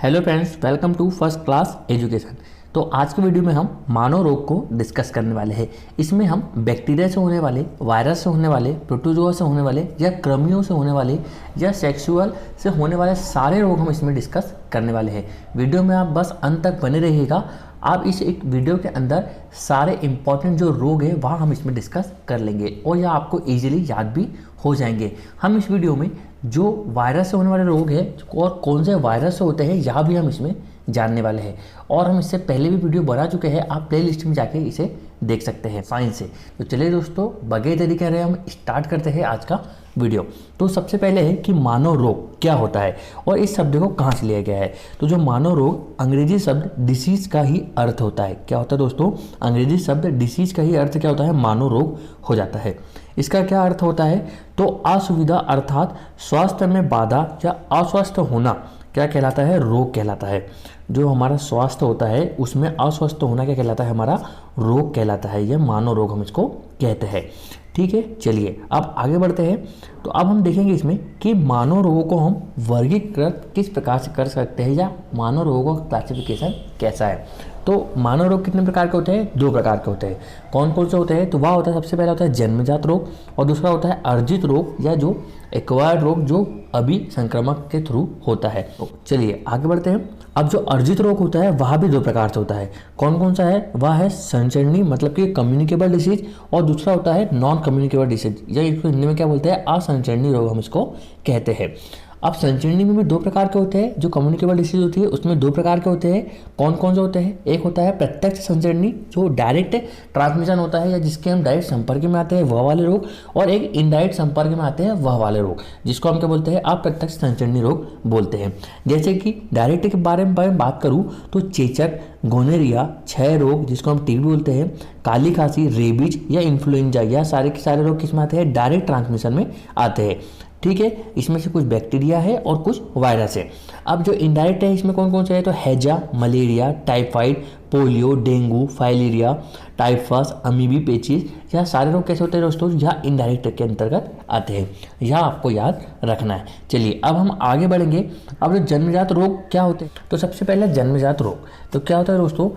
Hello friends, welcome to first class education. तो आज के वीडियो में हम मानव रोग को डिस्कस करने वाले हैं। इसमें हम बैक्टीरिया से होने वाले, वायरस से होने वाले, प्रोटोजोआ से होने वाले या कृमियों से होने वाले या सेक्सुअल से होने वाले सारे रोग हम इसमें डिस्कस करने वाले हैं। वीडियो में आप बस अंत तक बने रहिएगा। आप इस एक वीडियो के अंदर सारे इंपॉर्टेंट जो रोग है वहाँ हम इसमें डिस्कस कर लेंगे और यह आपको ईजिली याद भी हो जाएंगे। हम इस वीडियो में जो वायरस से होने वाले रोग है और कौन से वायरस से होते हैं यह भी हम इसमें जानने वाले हैं। और हम इससे पहले भी वीडियो बना चुके हैं, आप प्ले लिस्ट में जाके इसे देख सकते हैं साइंस से। तो चलिए दोस्तों, बगैर देरी कर रहे हम स्टार्ट करते हैं आज का वीडियो। तो सबसे पहले है कि मानव रोग क्या होता है और इस शब्द को कहाँ से लिया गया है। तो जो मानव रोग अंग्रेजी शब्द डिसीज का ही अर्थ होता है। क्या होता है दोस्तों? अंग्रेजी शब्द डिसीज का ही अर्थ क्या होता है? मानव रोग हो जाता है। इसका क्या अर्थ होता है? तो असुविधा अर्थात स्वास्थ्य में बाधा या अस्वस्थ होना क्या कहलाता है? रोग कहलाता है। जो हमारा स्वास्थ्य होता है उसमें अस्वस्थ होना क्या कहलाता है? हमारा रोग कहलाता है। यह मानव रोग हम इसको कहते हैं। ठीक है, चलिए अब आगे बढ़ते हैं। तो अब हम देखेंगे इसमें कि मानव रोगों को हम वर्गीकृत किस प्रकार से कर सकते हैं या मानव रोगों का क्लासिफिकेशन कैसा है। तो मानव रोग कितने प्रकार के होते हैं? 2 प्रकार के होते हैं। कौन कौन से होते हैं? तो वह होता है, सबसे पहला होता है जन्मजात रोग और दूसरा होता है अर्जित रोग या जो एक्वायर्ड रोग जो अभी संक्रमक के थ्रू होता है। तो चलिए आगे बढ़ते हैं। अब जो अर्जित रोग होता है वह भी 2 प्रकार से होता है। कौन कौन सा है? वह है संचरणीय मतलब कि कम्युनिकेबल डिसीज और दूसरा होता है नॉन कम्युनिकेबल डिसीज या इसको हिंदी में क्या बोलते हैं? असंचरणीय रोग हम इसको कहते हैं। अब संचरणीय में भी 2 प्रकार के होते हैं। जो कम्युनिकेबल डिसीज होती है उसमें 2 प्रकार के होते हैं। कौन कौन से होते हैं? एक होता है प्रत्यक्ष संचरणीय जो डायरेक्ट ट्रांसमिशन होता है या जिसके हम डायरेक्ट संपर्क में आते हैं वह वाले रोग, और एक इनडायरेक्ट संपर्क में आते हैं वह वाले रोग जिसको हम क्या बोलते हैं? अप्रत्यक्ष संचरणीय रोग बोलते हैं। जैसे कि डायरेक्ट के बारे में बात करूँ तो चेचक, गोनेरिया, क्षय रोग जिसको हम टीबी बोलते हैं, काली खांसी, रेबीज या इन्फ्लुएंजा, यह सारे के सारे रोग किस में आते हैं? डायरेक्ट ट्रांसमिशन में आते हैं। ठीक है, इसमें से कुछ बैक्टीरिया है और कुछ वायरस है। अब जो इनडायरेक्ट है इसमें कौन कौन से है? तो हैजा, malaria, typhoid, polio, dengue, filaria, typhus, अमीबी, पेचिस, यह सारे रोग कैसे होते हैं दोस्तों? यह इनडायरेक्ट के अंतर्गत आते हैं। यह आपको याद रखना है। चलिए अब हम आगे बढ़ेंगे। अब जो जन्मजात रोग क्या होते हैं? तो सबसे पहले जन्मजात रोग तो क्या होता है दोस्तों?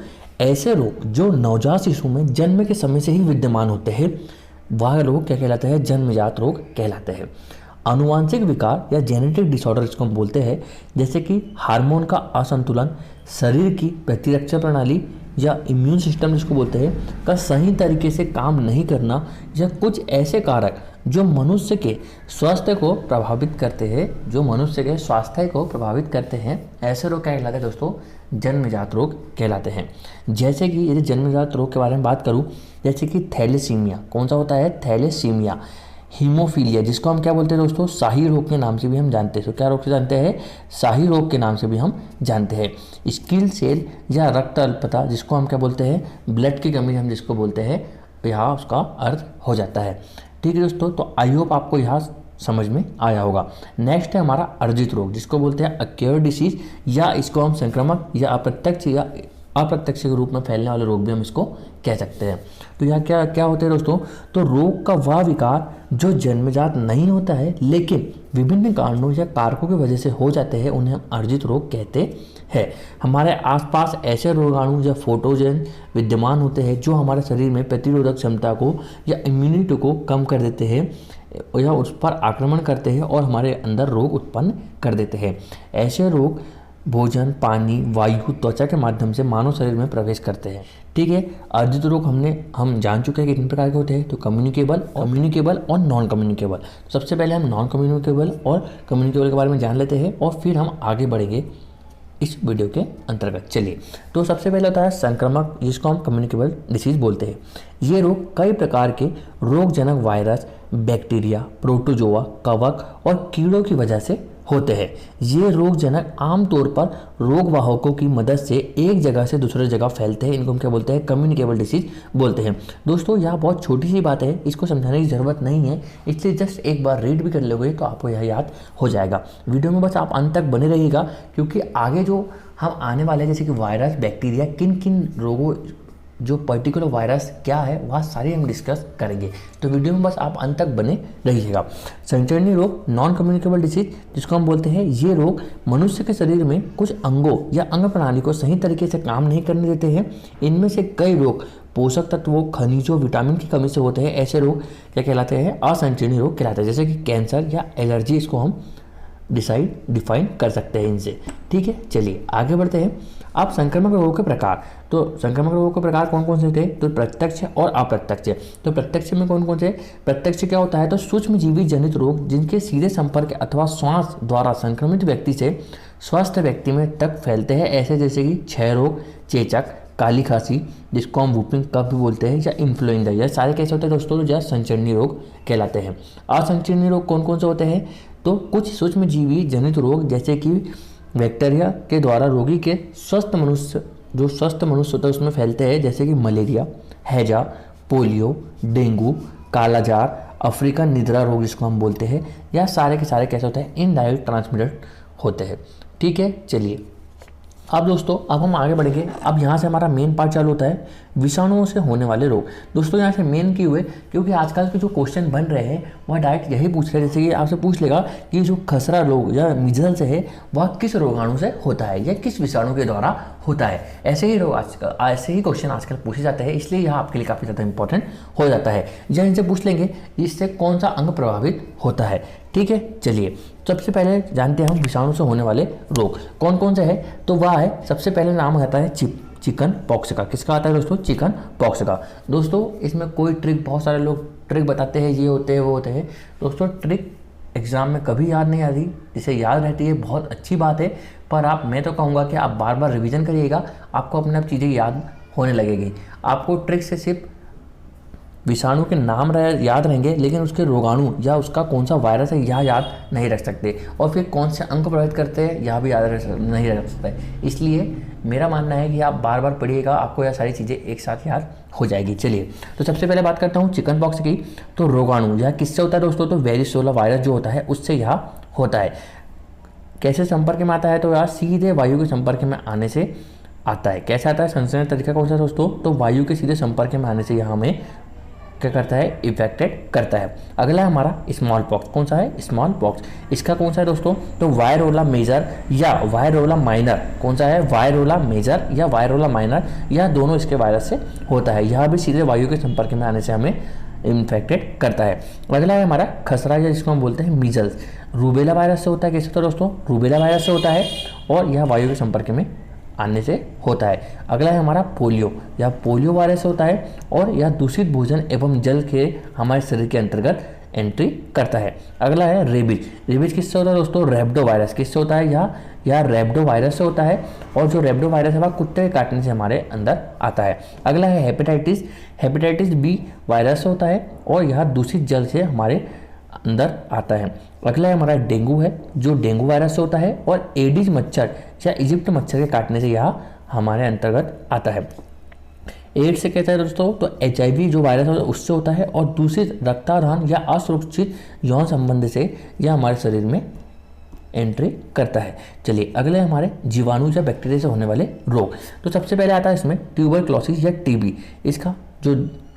ऐसे रोग जो नवजात शिशु में जन्म के समय से ही विद्यमान होते हैं वह रोग क्या कहलाते हैं? जन्मजात रोग कहलाते हैं। आनुवांशिक विकार या जेनेटिक डिसऑर्डर इसको हम बोलते हैं, जैसे कि हार्मोन का असंतुलन, शरीर की प्रतिरक्षा प्रणाली या इम्यून सिस्टम जिसको बोलते हैं का सही तरीके से काम नहीं करना, या कुछ ऐसे कारक जो मनुष्य के स्वास्थ्य को प्रभावित करते हैं, जो मनुष्य के स्वास्थ्य को प्रभावित करते हैं, ऐसे रोग क्या कहलाते हैं दोस्तों? जन्मजात रोग कहलाते हैं। जैसे कि यदि जन्मजात रोग के बारे में बात करूँ, जैसे कि थैलेसीमिया, कौन सा होता है? थैलेसीमिया, हीमोफीलिया जिसको हम क्या बोलते हैं दोस्तों? शाही रोग के नाम से भी हम जानते हैं। तो क्या रोग से जानते हैं? शाही रोग के नाम से भी हम जानते हैं। स्किल सेल या रक्त अल्पता जिसको हम क्या बोलते हैं? ब्लड की कमी हम जिसको बोलते हैं, यहाँ उसका अर्थ हो जाता है। ठीक है दोस्तों, तो आई होप आपको यहाँ समझ में आया होगा। नेक्स्ट है हमारा अर्जित रोग जिसको बोलते हैं एक्वायर्ड डिसीज, या इसको हम संक्रमक या अप्रत्यक्ष के रूप में फैलने वाले रोग भी हम इसको कह सकते हैं। तो यह क्या क्या होते हैं दोस्तों? तो रोग का वह विकार जो जन्मजात नहीं होता है लेकिन विभिन्न कारणों या कारकों की वजह से हो जाते हैं, उन्हें हम अर्जित रोग कहते हैं। हमारे आसपास ऐसे रोगाणु या फोटोजन विद्यमान होते हैं जो हमारे शरीर में प्रतिरोधक क्षमता को या इम्यूनिटी को कम कर देते हैं या उस पर आक्रमण करते हैं और हमारे अंदर रोग उत्पन्न कर देते हैं। ऐसे रोग भोजन, पानी, वायु, त्वचा के माध्यम से मानव शरीर में प्रवेश करते हैं। ठीक है, अर्जित रोग हम जान चुके हैं कि कितने प्रकार के होते हैं। तो कम्युनिकेबल और नॉन कम्युनिकेबल। सबसे पहले हम नॉन कम्युनिकेबल और कम्युनिकेबल के बारे में जान लेते हैं और फिर हम आगे बढ़ेंगे इस वीडियो के अंतर्गत। चलिए, तो सबसे पहले होता है संक्रमक जिसको हम कम्युनिकेबल डिसीज बोलते हैं। ये रोग कई प्रकार के रोगजनक वायरस, बैक्टीरिया, प्रोटोजोआ, कवक और कीड़ों की वजह से होते हैं। ये रोगजनक आमतौर पर रोगवाहकों की मदद से एक जगह से दूसरे जगह फैलते हैं। इनको हम क्या बोलते हैं? कम्युनिकेबल डिसीज बोलते हैं। दोस्तों यह बहुत छोटी सी बात है, इसको समझाने की ज़रूरत नहीं है, इसलिए जस्ट एक बार रीड भी कर लोगे तो आपको यह याद हो जाएगा। वीडियो में बस आप अंत तक बने रहिएगा क्योंकि आगे जो हम आने वाले हैं जैसे कि वायरस, बैक्टीरिया किन किन रोगों जो पर्टिकुलर वायरस क्या है वह सारी हम डिस्कस करेंगे। तो वीडियो में बस आप अंत तक बने रहिएगा। संचरणीय रोग नॉन कम्युनिकेबल डिसीज जिसको हम बोलते हैं, ये रोग मनुष्य के शरीर में कुछ अंगों या अंग प्रणाली को सही तरीके से काम नहीं करने देते हैं। इनमें से कई रोग पोषक तत्वों, खनिजों, विटामिन की कमी से होते हैं। ऐसे रोग क्या कहलाते हैं? असंचरणीय रोग कहलाते हैं, जैसे कि कैंसर या एलर्जी, इसको हम डिफाइन कर सकते हैं इनसे। ठीक है, चलिए आगे बढ़ते हैं। अब संक्रामक रोगों के प्रकार, तो संक्रामक रोगों के प्रकार कौन कौन से होते हैं? तो प्रत्यक्ष और अप्रत्यक्ष। तो प्रत्यक्ष में कौन कौन से? प्रत्यक्ष क्या होता है? तो सूक्ष्म जीवी जनित रोग जिनके सीधे संपर्क अथवा श्वास द्वारा संक्रमित व्यक्ति से स्वस्थ व्यक्ति में तक फैलते हैं, ऐसे जैसे कि क्षय रोग, चेचक, काली खांसी जिसको हम वूपिंग कफ भी बोलते हैं, या इन्फ्लुएंजा, यह सारे कैसे होते हैं दोस्तों? जो संचरणीय रोग कहलाते हैं। असंचरणीय रोग कौन कौन से होते हैं? तो कुछ सूक्ष्म जीवी जनित रोग जैसे कि बैक्टीरिया के द्वारा रोगी के स्वस्थ मनुष्य होता है उसमें फैलते हैं, जैसे कि मलेरिया, हैजा, पोलियो, डेंगू, कालाजार, अफ्रीकन निद्रा रोग जिसको हम बोलते हैं, या सारे के सारे कैसे होते हैं? इनडायरेक्ट ट्रांसमिटेड होते हैं। ठीक है, चलिए अब दोस्तों अब हम आगे बढ़ेंगे। अब यहाँ से हमारा मेन पार्ट चालू होता है, विषाणुओं से होने वाले रोग। दोस्तों यहाँ से मेन क्यों है? क्योंकि आजकल के जो क्वेश्चन बन रहे हैं वह डायरेक्ट यही पूछ रहे हैं, जैसे कि आपसे पूछ लेगा कि जो खसरा रोग या मिजल्स है वह किस रोगाणु से होता है या किस विषाणु के द्वारा होता है। ऐसे ही क्वेश्चन आजकल पूछे जाते हैं, इसलिए यह आपके लिए काफ़ी ज़्यादा इंपॉर्टेंट हो जाता है। या इनसे पूछ लेंगे इससे कौन सा अंग प्रभावित होता है। ठीक है, चलिए सबसे पहले जानते हैं हम विषाणु से होने वाले रोग कौन कौन से है। तो वह है, सबसे पहले नाम आता है चिकन पॉक्स का। किसका आता है दोस्तों? चिकन पॉक्स का। दोस्तों इसमें कोई ट्रिक, बहुत सारे लोग ट्रिक बताते हैं, ये होते हैं वो होते हैं। दोस्तों ट्रिक एग्जाम में कभी याद नहीं आती, जिसे याद रहती है बहुत अच्छी बात है, पर मैं तो कहूँगा कि आप बार बार रिविजन करिएगा, आपको अपने आप चीज़ें याद होने लगेगी। आपको ट्रिक से सिर्फ विषाणु के नाम याद रहेंगे, लेकिन उसके रोगाणु या उसका कौन सा वायरस है यह याद नहीं रख सकते, और फिर कौन से अंग प्रभावित करते हैं यह भी याद नहीं रख सकते। इसलिए मेरा मानना है कि आप बार बार पढ़िएगा, आपको यह सारी चीज़ें एक साथ याद हो जाएगी। चलिए तो सबसे पहले बात करता हूँ चिकन पॉक्स की। तो रोगाणु यह किससे होता है दोस्तों? तो वेरिसोला वायरस जो होता है उससे यह होता है। कैसे संपर्क में आता है? तो यह सीधे वायु के संपर्क में आने से आता है। कैसे आता है? संचरण तरीका कौन सा दोस्तों? तो वायु के सीधे संपर्क में आने से यह हमें क्या करता है? इफेक्टेड करता है। अगला है हमारा स्मॉल पॉक्स। कौन सा है? Small pox. इसका कौन सा है दोस्तों? तो वायरोला मेजर या वायरोला माइनर। कौन सा है? वायरोला मेजर या वायरोला माइनर, यह दोनों इसके वायरस से होता है। यह भी सीधे वायु के संपर्क में आने से हमें इन्फेक्टेड करता है। अगला है हमारा खसरा या जिसको हम बोलते हैं मीजल्स। रूबेला वायरस से होता है। कैसे होता है दोस्तों? रूबेला वायरस से होता है और यह वायु के संपर्क में आने से होता है। अगला है हमारा पोलियो। यह पोलियो वायरस से होता है और यह दूषित भोजन एवं जल के हमारे शरीर के अंतर्गत एंट्री करता है। अगला है रेबीज। रेबीज किससे होता है दोस्तों? रैबिडो वायरस। किससे होता है? यह रैबिडो वायरस से होता है, और जो रैबिडो वायरस है वह कुत्ते के काटने से हमारे अंदर आता है। अगला है हेपेटाइटिस। हेपेटाइटिस बी वायरस से होता है और यह दूषित जल से हमारे अंदर आता है। अगला है हमारा डेंगू है, जो डेंगू वायरस से होता है, और एडिस मच्छर या इजिप्ट मच्छर के काटने से यह हमारे अंतर्गत आता है। एड्स से कहता है दोस्तों? तो HIV जो वायरस है उससे होता है, और दूषित रक्ताधान या असुरक्षित यौन संबंध से यह हमारे शरीर में एंट्री करता है। चलिए अगले हमारे जीवाणु या बैक्टीरिया से होने वाले रोग। तो सबसे पहले आता है इसमें ट्यूबरक्लोसिस या TB। इसका जो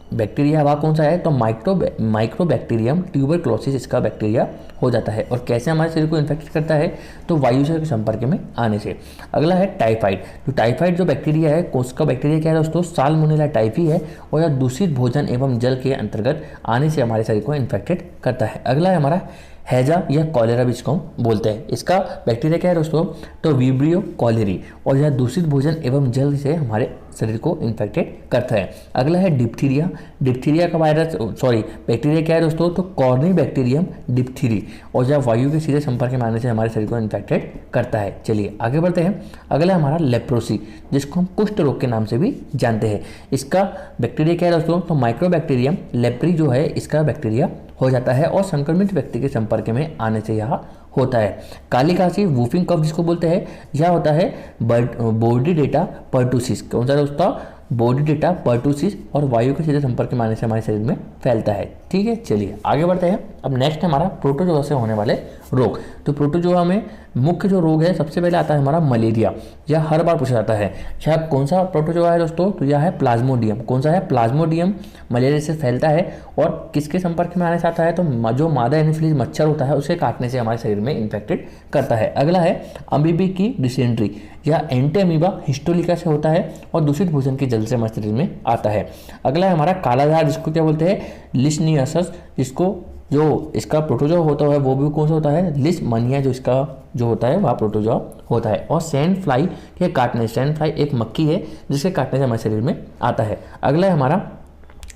बैक्टीरिया वह कौन सा है? तो माइक्रोबैक्टीरियम ट्यूबरक्लोसिस इसका बैक्टीरिया हो जाता है। और कैसे हमारे शरीर को इन्फेक्ट करता है? तो वायु से संपर्क में आने से। अगला है टाइफाइड। तो टाइफाइड जो बैक्टीरिया है, उसका बैक्टीरिया क्या है दोस्तों? साल्मोनेला टाइफी है, और यह दूषित भोजन एवं जल के अंतर्गत आने से हमारे शरीर को इन्फेक्टेड करता है। अगला है हमारा हैजा या कॉलेरा भी इसको हम बोलते हैं। इसका बैक्टीरिया क्या है दोस्तों? तो विब्रियो कॉलेरी, और यह दूषित भोजन एवं जल से हमारे शरीर को इन्फेक्टेड करता है। अगला है डिप्थीरिया। डिप्थीरिया का बैक्टीरिया क्या है दोस्तों? तो कॉर्नी बैक्टीरियम डिप्थीरी, और यह वायु के सीधे संपर्क में आने से हमारे शरीर को इन्फेक्टेड करता है। चलिए आगे बढ़ते हैं। अगला है हमारा लेप्रोसी, जिसको हम कुष्ठ रोग के नाम से भी जानते हैं। इसका बैक्टीरिया क्या है दोस्तों? तो माइक्रोबैक्टीरियम लेप्री जो है इसका बैक्टीरिया हो जाता है, और संक्रमित व्यक्ति के संपर्क में आने से यह होता है। काली खांसी वूफिंग कफ जिसको बोलते हैं, यह होता है बॉडी डेटा पर्टूसिस। कौन सा दोस्तों? बॉडी डेटा पर्टूसिस, और वायु के सीधे संपर्क में आने से हमारे शरीर में फैलता है। ठीक है, चलिए आगे बढ़ते हैं। अब नेक्स्ट है हमारा प्रोटोजोआ से होने वाले रोग। तो प्रोटोजोआ में मुख्य जो रोग है सबसे पहले आता है हमारा मलेरिया। यह हर बार पूछा जाता है। यह कौन सा प्रोटोजोआ है दोस्तों? तो यह है प्लाज्मोडियम। कौन सा है? प्लाज्मोडियम। मलेरिया से फैलता है और किसके संपर्क में आने से आता है? तो जो मादा एनोफिलीज मच्छर होता है उसे काटने से हमारे शरीर में इन्फेक्टेड करता है। अगला है अमीबी की डिसेंट्री। यह एंटी अमीबा हिस्टोलिका से होता है और दूषित भोजन के जल से हमारे शरीर में आता है। अगला है हमारा कालाजार, जिसको क्या बोलते हैं? लिशनियासिस, जिसको जो इसका प्रोटोजोआ होता है वो भी कौन सा होता है? लिशमनिया जो इसका जो होता है वह प्रोटोजोआ होता है। और सैंड फ्लाई के काटने, सैंड फ्लाई एक मक्खी है जिसके काटने से हमारे शरीर में आता है। अगला है हमारा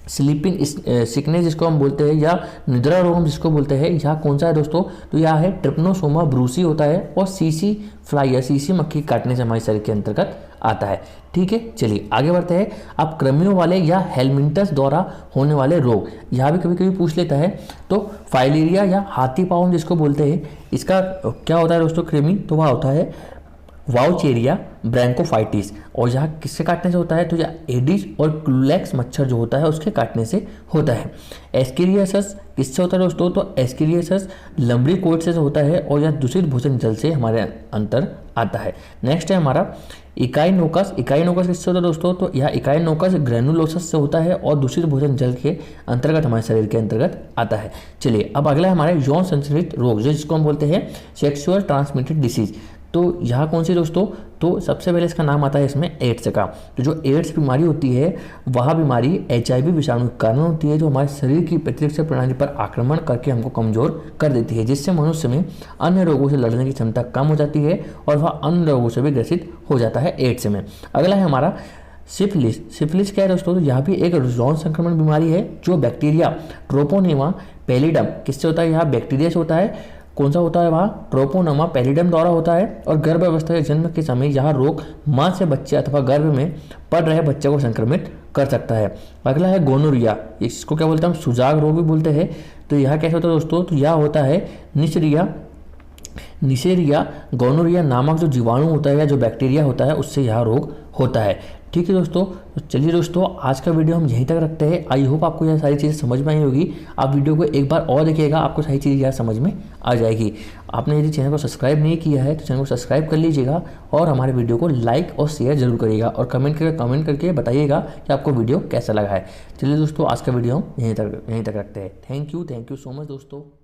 स्लीपिंग सिकनेस, जिसको हम बोलते हैं, या निद्रा रोग हम जिसको बोलते हैं, यह कौन सा है दोस्तों? तो यह है ट्रिप्नोसोमा ब्रूसी होता है और सीसी फ्लाई या सीसी मक्खी काटने से हमारे शरीर के अंतर्गत आता है। ठीक है, चलिए आगे बढ़ते हैं। अब कृमियों वाले या हेलमिंथस द्वारा होने वाले रोग, यह भी कभी कभी पूछ लेता है। तो फाइलेरिया या हाथी पाँव जिसको बोलते हैं, इसका क्या होता है दोस्तों कृमि? तो वह होता है वाउचेरिया ब्रैंकोफाइटिस। और यह किससे काटने से होता है? तो यह एडिस और क्लूलेक्स मच्छर जो होता है उसके काटने से होता है। एस्केरियासिस किससे होता है दोस्तों? तो एस्केरियासिस लंबरीकोइड से होता है और यह दूषित भोजन जल से हमारे अंतर आता है। नेक्स्ट है हमारा इकाइनोकस। इकाइनोकस किससे होता है दोस्तों? तो यह इकाइनोकस ग्रेनुलोसस से होता है और दूषित भोजन जल के अंतर्गत हमारे शरीर के अंतर्गत आता है। चलिए अब अगला है हमारे यौन संचालित रोग, जिसको हम बोलते हैं सेक्सुअल ट्रांसमिटेड डिसीज। तो यह कौन सी दोस्तों? तो सबसे पहले इसका नाम आता है इसमें एड्स का। तो जो एड्स बीमारी होती है वह बीमारी HIV विषाणु के कारण होती है, जो हमारे शरीर की प्रतिरक्षा प्रणाली पर आक्रमण करके हमको कमजोर कर देती है, जिससे मनुष्य में अन्य रोगों से लड़ने की क्षमता कम हो जाती है और वह अन्य रोगों से भी ग्रसित हो जाता है एड्स में। अगला है हमारा सिफिलिस। सिफिलिस क्या है दोस्तों? तो यह भी एक यौन संक्रमण बीमारी है जो बैक्टीरिया ट्रोपोनेमा पैलिडम किससे होता है? यह बैक्टीरिया से होता है। कौन सा होता है? वह ट्रोपोनेमा पैलिडम द्वारा होता है और गर्भावस्था के जन्म के समय यह रोग मां से बच्चे अथवा गर्भ में पड़ रहे बच्चे को संक्रमित कर सकता है। अगला है गोनोरिया, इसको क्या बोलते हैं हम? सुजाग रोग भी बोलते हैं। तो यह कैसे होता है दोस्तों? तो यह होता है निसेरिया गोनोरिया नामक जो जीवाणु होता है या जो बैक्टीरिया होता है उससे यह रोग होता है। ठीक है दोस्तों, तो चलिए दोस्तों आज का वीडियो हम यहीं तक रखते हैं। आई होप आपको यह सारी चीज़ें समझ में आई होगी। आप वीडियो को एक बार और देखिएगा, आपको सारी चीज़ें यह समझ में आ जाएगी। आपने यदि चैनल को सब्सक्राइब नहीं किया है तो चैनल को सब्सक्राइब कर लीजिएगा और हमारे वीडियो को लाइक और शेयर जरूर करिएगा और कमेंट करके बताइएगा कि आपको वीडियो कैसा लगा है। चलिए दोस्तों आज का वीडियो हम यहीं तक रखते हैं। थैंक यू सो मच दोस्तों।